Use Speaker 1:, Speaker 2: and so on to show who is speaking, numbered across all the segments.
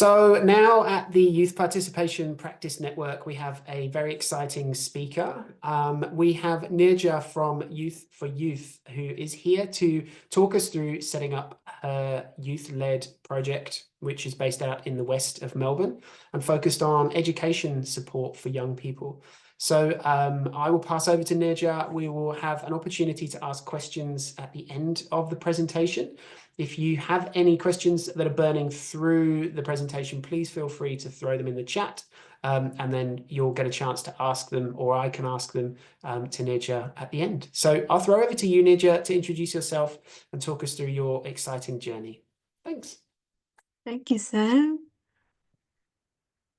Speaker 1: So now at the Youth Participation Practice Network, we have a very exciting speaker. We have Neerja from Y4Y VIC, who is here to talk us through setting up her youth-led project, which is based out in the west of Melbourne and focused on education support for young people. So I will pass over to Neerja. We will have an opportunity to ask questions at the end of the presentation. If you have any questions that are burning through the presentation, please feel free to throw them in the chat, and then you'll get a chance to ask them, or I can ask them to Neerja at the end. So I'll throw over to you, Neerja, to introduce yourself and talk us through your exciting journey. Thanks.
Speaker 2: Thank you, Sam.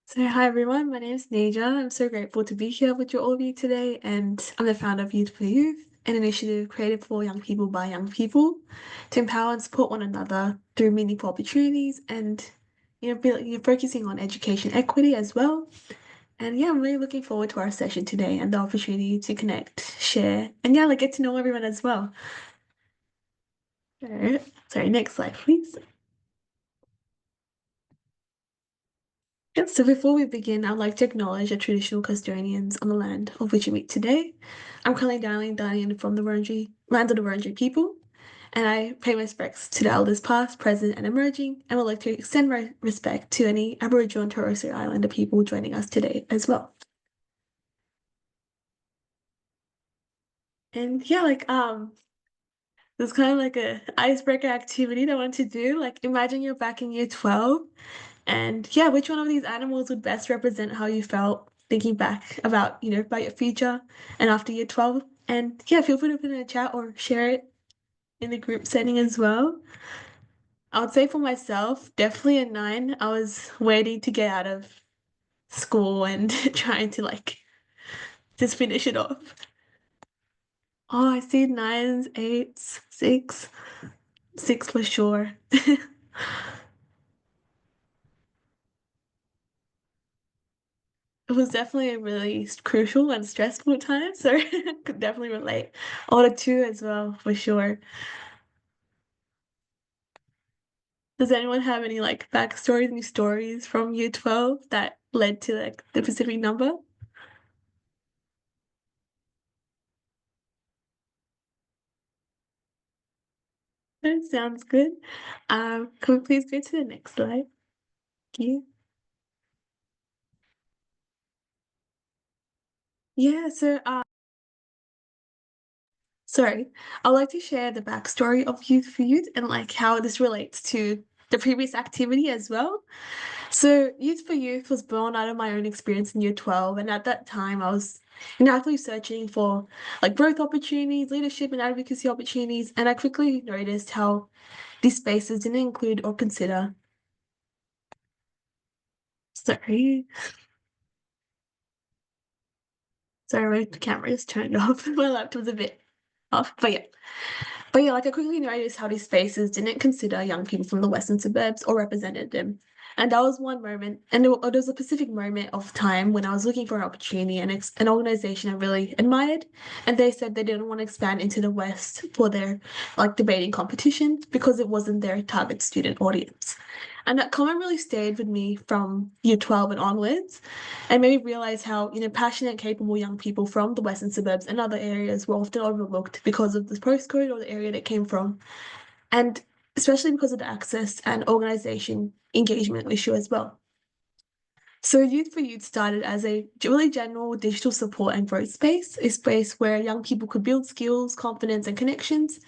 Speaker 2: So hi everyone, my name is Neerja. I'm so grateful to be here with all of you today, and I'm the founder of Y4Y VIC, an initiative created for young people by young people to empower and support one another through meaningful opportunities and focusing on education equity as well. And yeah, I'm really looking forward to our session today and the opportunity to connect, share, and get to know everyone as well. Sorry, next slide, please. So before we begin, I'd like to acknowledge the traditional custodians on the land of which we meet today. I'm currently dialing in from the Wurundjeri, land of the Wurundjeri people, and I pay my respects to the elders past, present, and emerging, and would like to extend my respect to any Aboriginal and Torres Strait Islander people joining us today as well. And there's kind of like a icebreaker activity that I want to do. Like imagine you're back in year 12. And yeah, which one of these animals would best represent how you felt thinking back about, about your future and after year 12? And yeah, feel free to put it in the chat or share it in the group setting as well. I would say for myself, definitely a 9. I was waiting to get out of school and trying to just finish it off. Oh, I see 9s, 8s, 6. 6 for sure. It was definitely really crucial and stressful at times, so I could definitely relate. Order 2 as well, for sure. Does anyone have any backstories, any stories from year 12 that led to the specific number? That sounds good. Can we please go to the next slide? Thank you. Yeah, so sorry, I'd like to share the backstory of Y4Y VIC and how this relates to the previous activity as well. So Y4Y VIC was born out of my own experience in year 12, and at that time I was actively searching for growth opportunities, leadership and advocacy opportunities, and I quickly noticed how these spaces didn't include or consider. Sorry, my camera is turned off. My laptop's a bit off, but yeah. I quickly noticed how these spaces didn't consider young people from the Western suburbs or represented them. And that was one moment, and there was a specific moment of time when I was looking for an opportunity and an organization I really admired, and they said they didn't want to expand into the West for their debating competitions because it wasn't their target student audience. And that comment really stayed with me from year 12 and onwards, and made me realize how passionate, capable young people from the Western suburbs and other areas were often overlooked because of the postcode or the area they came from, and especially because of the access and organization engagement issue as well. So Y4Y VIC started as a really general digital support and growth space, a space where young people could build skills, confidence, and connections.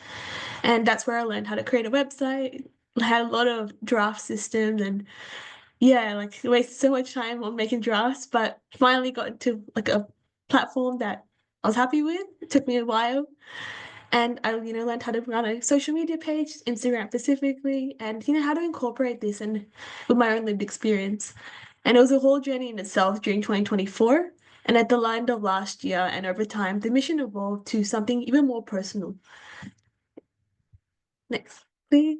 Speaker 2: And that's where I learned how to create a website. I had a lot of draft systems and wasted so much time on making drafts, but finally got into a platform that I was happy with. It took me a while. And I, learned how to run a social media page, Instagram specifically, and, how to incorporate this and with my own lived experience. And it was a whole journey in itself during 2024. And at the end of last year and over time, the mission evolved to something even more personal. Next, please.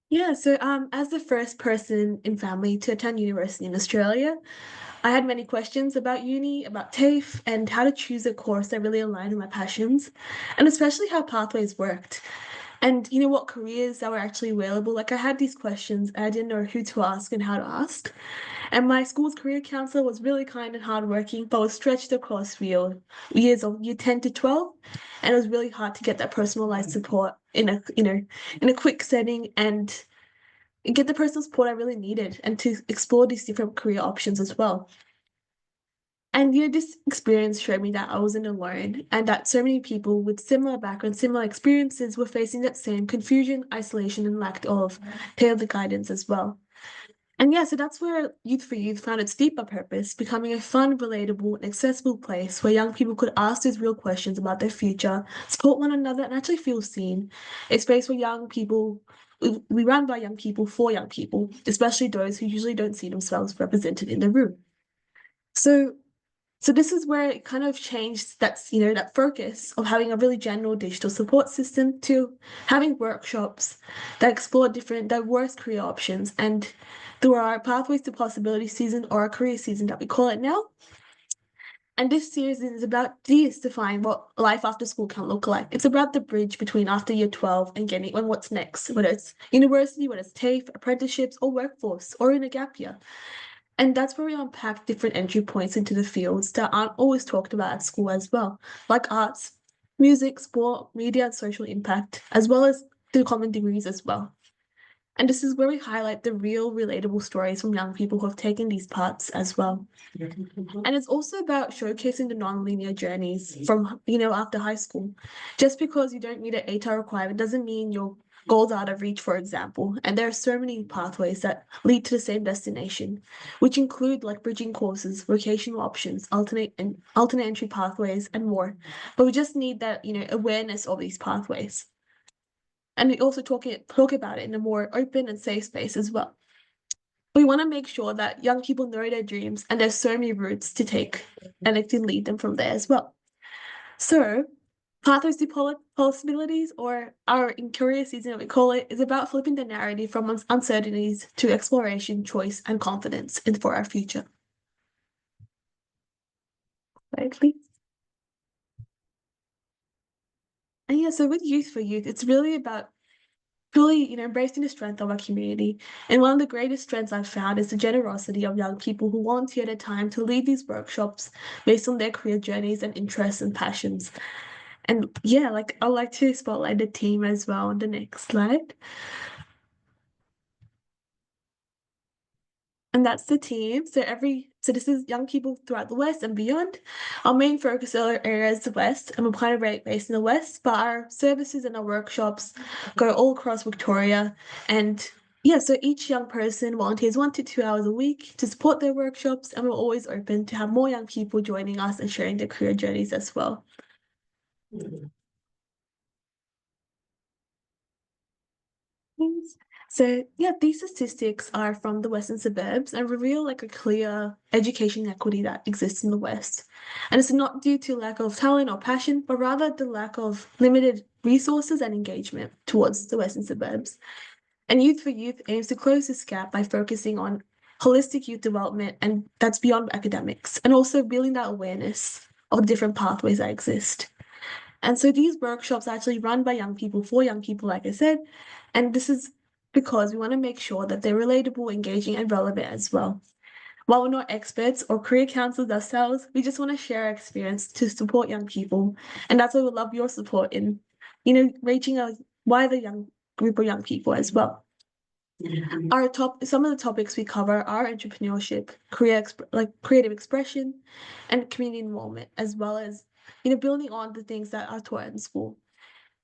Speaker 2: Yeah, so as the first person in family to attend university in Australia, I had many questions about uni, about TAFE, and how to choose a course that really aligned with my passions, and especially how pathways worked. and you know what careers that were actually available. Like I had these questions and I didn't know who to ask and how to ask. And my school's career counselor was really kind and hardworking, but was stretched across years of year 10 to 12. And it was really hard to get that personalized support in a, in a quick setting and get the personal support I really needed and to explore these different career options as well. And this experience showed me that I wasn't alone and that so many people with similar backgrounds, similar experiences were facing that same confusion, isolation, and lack of tailored guidance as well. And yeah, so that's where Y4Y found its deeper purpose, becoming a fun, relatable, and accessible place where young people could ask these real questions about their future, support one another, and actually feel seen. A space where young people, we run by young people for young people, especially those who usually don't see themselves represented in the room. So this is where it kind of changed that focus of having a really general digital support system to having workshops that explore different diverse career options. And through our Pathways to Possibility season, or our career season that we call it now. And this series is about demystifying what life after school can look like. It's about the bridge between after year 12 and getting and what's next, whether it's university, whether it's TAFE, apprenticeships, or workforce, or in a gap year. And that's where we unpack different entry points into the fields that aren't always talked about at school as well, like arts, music, sport, media, and social impact, as well as the common degrees as well. And this is where we highlight the real, relatable stories from young people who have taken these paths as well. And it's also about showcasing the non-linear journeys from, after high school. Just because you don't meet an 8-hour requirement doesn't mean your goals are out of reach, for example. And there are so many pathways that lead to the same destination, which include like bridging courses, vocational options, alternate entry pathways, and more. But we just need that, awareness of these pathways. And we also talk about it in a more open and safe space as well. We want to make sure that young people know their dreams and there's so many routes to take and it can lead them from there as well. So Pathways to Possibilities, or our career season that we call it, is about flipping the narrative from uncertainties to exploration, choice, and confidence for our future. Right, please. And yeah, so with Y4Y, it's really about fully, embracing the strength of our community. And one of the greatest strengths I've found is the generosity of young people who volunteer their time to lead these workshops based on their career journeys and interests and passions. And yeah, I'd like to spotlight the team as well on the next slide. And that's the team. So this is young people throughout the West and beyond. Our main focus area is the West, and we're kind of based in the West, but our services and our workshops go all across Victoria. And yeah, so each young person volunteers 1 to 2 hours a week to support their workshops, and we're always open to have more young people joining us and sharing their career journeys as well. So yeah, these statistics are from the Western suburbs and reveal like a clear education equity that exists in the West. And it's not due to lack of talent or passion, but rather the lack of limited resources and engagement towards the Western suburbs. And Y4Y aims to close this gap by focusing on holistic youth development, and that's beyond academics, and also building that awareness of the different pathways that exist. And so these workshops are actually run by young people for young people, like I said, and this is because we want to make sure that they're relatable, engaging, and relevant as well. While we're not experts or career counselors ourselves, we just want to share our experience to support young people. And that's why we love your support in, reaching a wider young group of young people as well. Some of the topics we cover are entrepreneurship, creative expression, and community involvement, as well as, building on the things that are taught in school.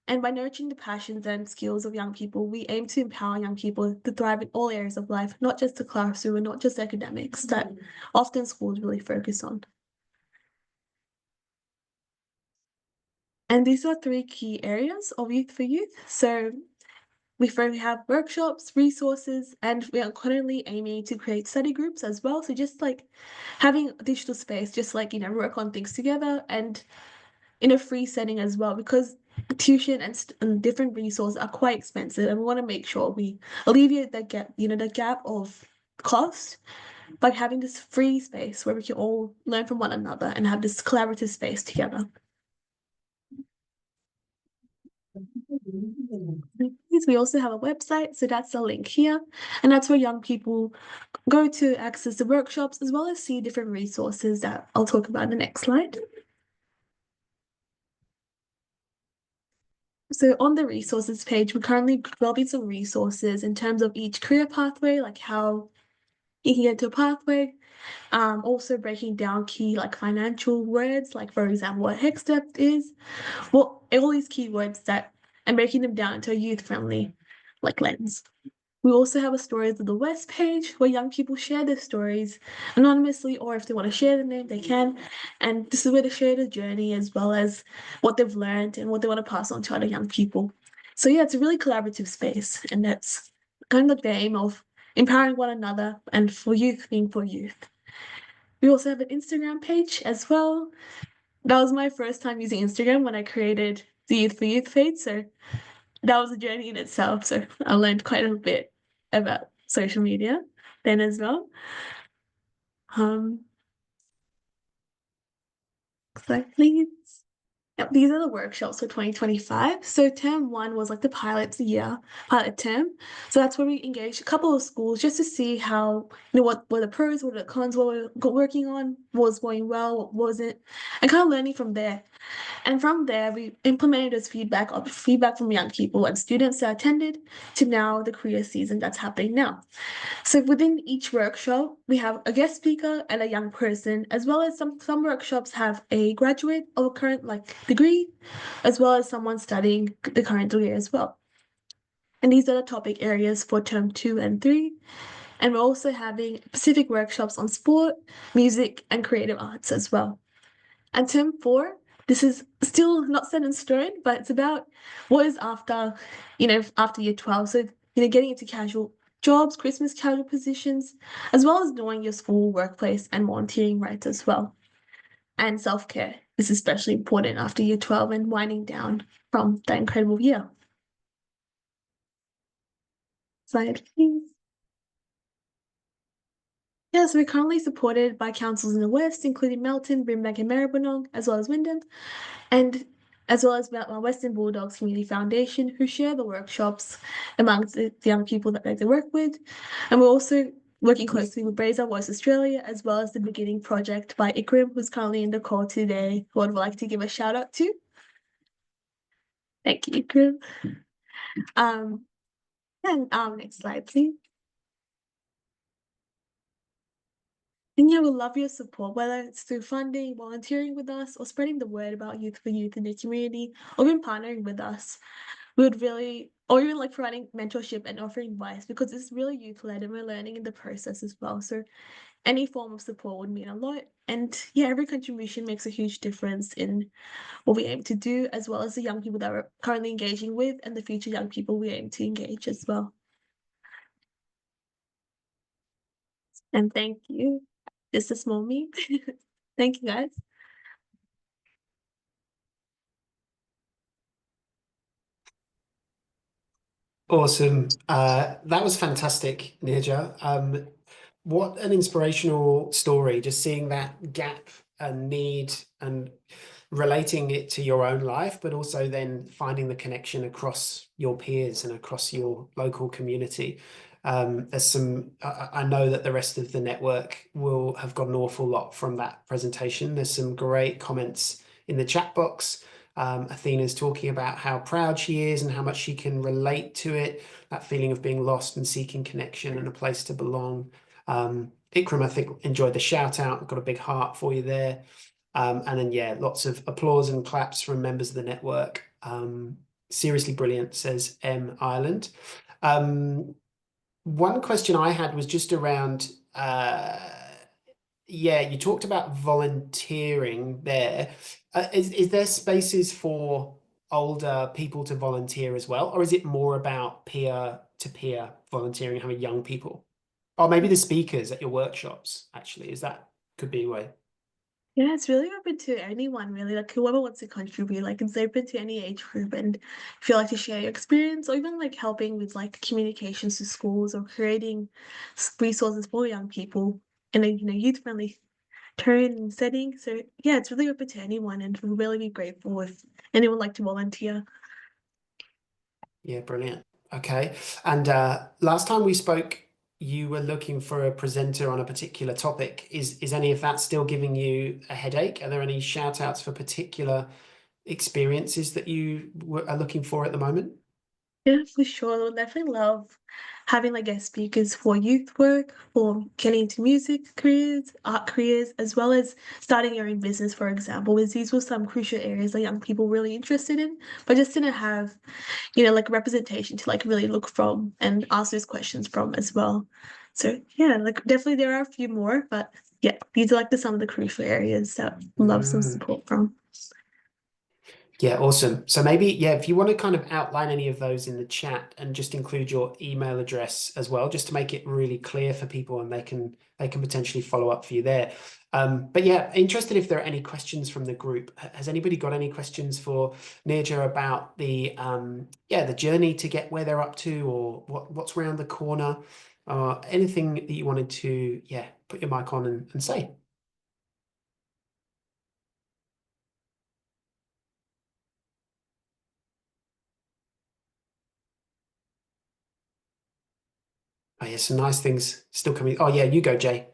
Speaker 2: And by nurturing the passions and skills of young people, we aim to empower young people to thrive in all areas of life, not just the classroom and not just academics that often schools really focus on. And these are 3 key areas of Y4Y. So we have workshops, resources, and we are currently aiming to create study groups as well. So just like having a digital space, just like, work on things together and in a free setting as well, because tuition and different resources are quite expensive, and we want to make sure we alleviate that gap, the gap of cost by having this free space where we can all learn from one another and have this collaborative space together. activities. We also have a website, so that's the link here, and that's where young people go to access the workshops as well as see different resources that I'll talk about in the next slide. So on the resources page, we're currently developing some resources in terms of each career pathway, like how you can get to a pathway. Also breaking down key like financial words, like for example, what HEX step is, well, all these keywords that, and breaking them down into a youth-friendly like lens. We also have a Stories of the West page where young people share their stories anonymously, or if they want to share the name, they can. And this is where they share the journey as well as what they've learned and what they want to pass on to other young people. So yeah, it's a really collaborative space, and that's kind of the aim of empowering one another and for youth being for youth. We also have an Instagram page as well. That was my first time using Instagram when I created the Youth for Youth page. So that was a journey in itself. So I learned quite a bit about social media then as well. So please. Yep, these are the workshops for 2025. So term 1 was like the pilot term. So that's where we engaged a couple of schools just to see how, what were the pros, what were the cons, what we were working on, what was going well, what wasn't, and kind of learning from there. And from there, we implemented as feedback from young people and students that attended to now the career season that's happening now. So within each workshop, we have a guest speaker and a young person, as well as some workshops have a graduate of a current degree, as well as someone studying the current degree as well. And these are the topic areas for term 2 and 3. And we're also having specific workshops on sport, music, and creative arts as well. And term 4, this is still not set in stone, but it's about what is after year 12. So, getting into casual jobs, Christmas casual positions, as well as knowing your school, workplace, and volunteering rights as well. And self-care is especially important after year 12 and winding down from that incredible year. Slide, please. Yes, we're currently supported by councils in the West, including Melton, Brimbank, and Maribyrnong, as well as Wyndham, and as well as Western Bulldogs Community Foundation, who share the workshops amongst the young people that they work with. And we're also working closely with Raise Our Voice Australia, as well as the Beginning Project by Ikram, who's currently in the call today, who I'd like to give a shout out to. Thank you, Ikram. Next slide, please. And yeah, we'll love your support, whether it's through funding, volunteering with us, or spreading the word about Youth for Youth in the community, or even partnering with us. We would really, or even providing mentorship and offering advice, because it's really youth-led and we're learning in the process as well. So any form of support would mean a lot. And yeah, every contribution makes a huge difference in what we aim to do, as well as the young people that we're currently engaging with and the future young people we aim to engage as well. And thank you. Just a small me. Thank you, guys.
Speaker 1: Awesome. That was fantastic, Neerja. What an inspirational story, just seeing that gap and need and relating it to your own life, but also then finding the connection across your peers and across your local community. I know that the rest of the network will have got an awful lot from that presentation. There's some great comments in the chat box. Athena's talking about how proud she is and how much she can relate to it, that feeling of being lost and seeking connection and a place to belong. Ikram, I think, enjoyed the shout out, got a big heart for you there. And then, yeah, lots of applause and claps from members of the network. Seriously brilliant, says M. Ireland. One question I had was just around, yeah, you talked about volunteering there. Is there spaces for older people to volunteer as well? Or is it more about peer-to-peer volunteering, having young people? Or maybe the speakers at your workshops, actually, could be a way.
Speaker 2: Yeah, it's really open to anyone, really. Whoever wants to contribute, it's open to any age group. And if you like to share your experience, or even helping with communications to schools, or creating resources for young people in a youth-friendly tone and setting. So yeah, it's really open to anyone, and we'll really be grateful if anyone would like to volunteer.
Speaker 1: Yeah, brilliant. Okay. And last time we spoke, you were looking for a presenter on a particular topic. Is any of that still giving you a headache? Are there any shout outs for particular experiences that you are looking for at the moment?
Speaker 2: Yeah, for sure. I would definitely love having like guest speakers for youth work, for getting into music careers, art careers, as well as starting your own business, for example, as these were some crucial areas that young people really interested in, but just didn't have, like representation to like really look from and ask those questions from as well. So yeah, like definitely there are a few more, but yeah, these are like some of the crucial areas that I love some
Speaker 1: Mm.
Speaker 2: support from.
Speaker 1: Yeah, awesome. So maybe, yeah, if you want to kind of outline any of those in the chat and just include your email address as well, just to make it really clear for people and they can potentially follow up for you there. But yeah, interested if there are any questions from the group. Has anybody got any questions for Neerja about the journey to get where they're up to, or what's around the corner, anything that you wanted to, yeah, put your mic on and say? Oh, yeah, some nice things still coming. Oh yeah, you go, Jay.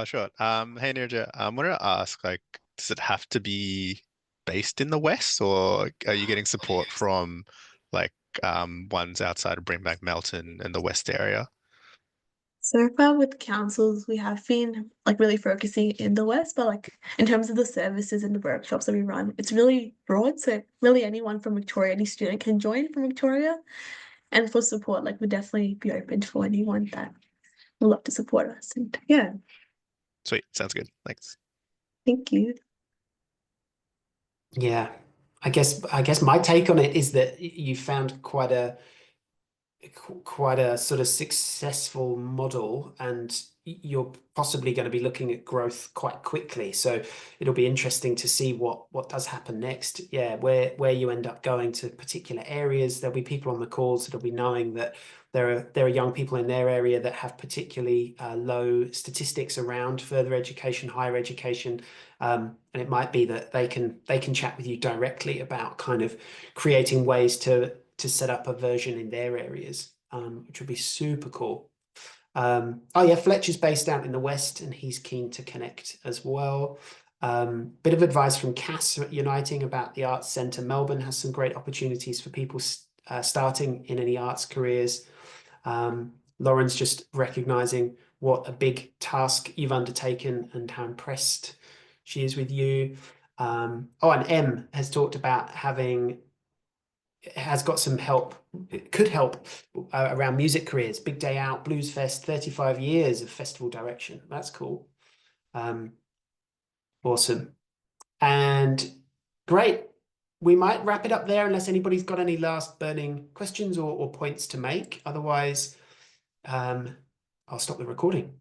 Speaker 3: Sure. Hey Neerja, I wanted to ask, like, does it have to be based in the West, or are you getting support from like ones outside of Brimbank, Melton, and the West area?
Speaker 2: So far with councils, we have been like really focusing in the West, but like in terms of the services and the workshops that we run, it's really broad. So really anyone from Victoria, any student can join from Victoria. And for support, like we'd definitely be open for anyone that would love to support us. And yeah,
Speaker 3: Sweet, sounds good. Thanks.
Speaker 2: thank you.
Speaker 1: Yeah, I guess my take on it is that you found quite a sort of successful model, and you're possibly going to be looking at growth quite quickly. So it'll be interesting to see what does happen next. Yeah, where you end up going to particular areas. There'll be people on the calls that'll be knowing that there are young people in their area that have particularly low statistics around further education, higher education. And it might be that they can chat with you directly about kind of creating ways to set up a version in their areas, which would be super cool. Oh yeah, Fletcher's based out in the West and he's keen to connect as well. Bit of advice from Cass at Uniting about the Arts Centre. Melbourne has some great opportunities for people starting in any arts careers. Lauren's just recognizing what a big task you've undertaken and how impressed she is with you. And M has talked about has got some help. It could help around music careers. Big Day Out, Blues Fest, 35 years of festival direction. That's cool. Awesome. And great. We might wrap it up there unless anybody's got any last burning questions or points to make. Otherwise, I'll stop the recording.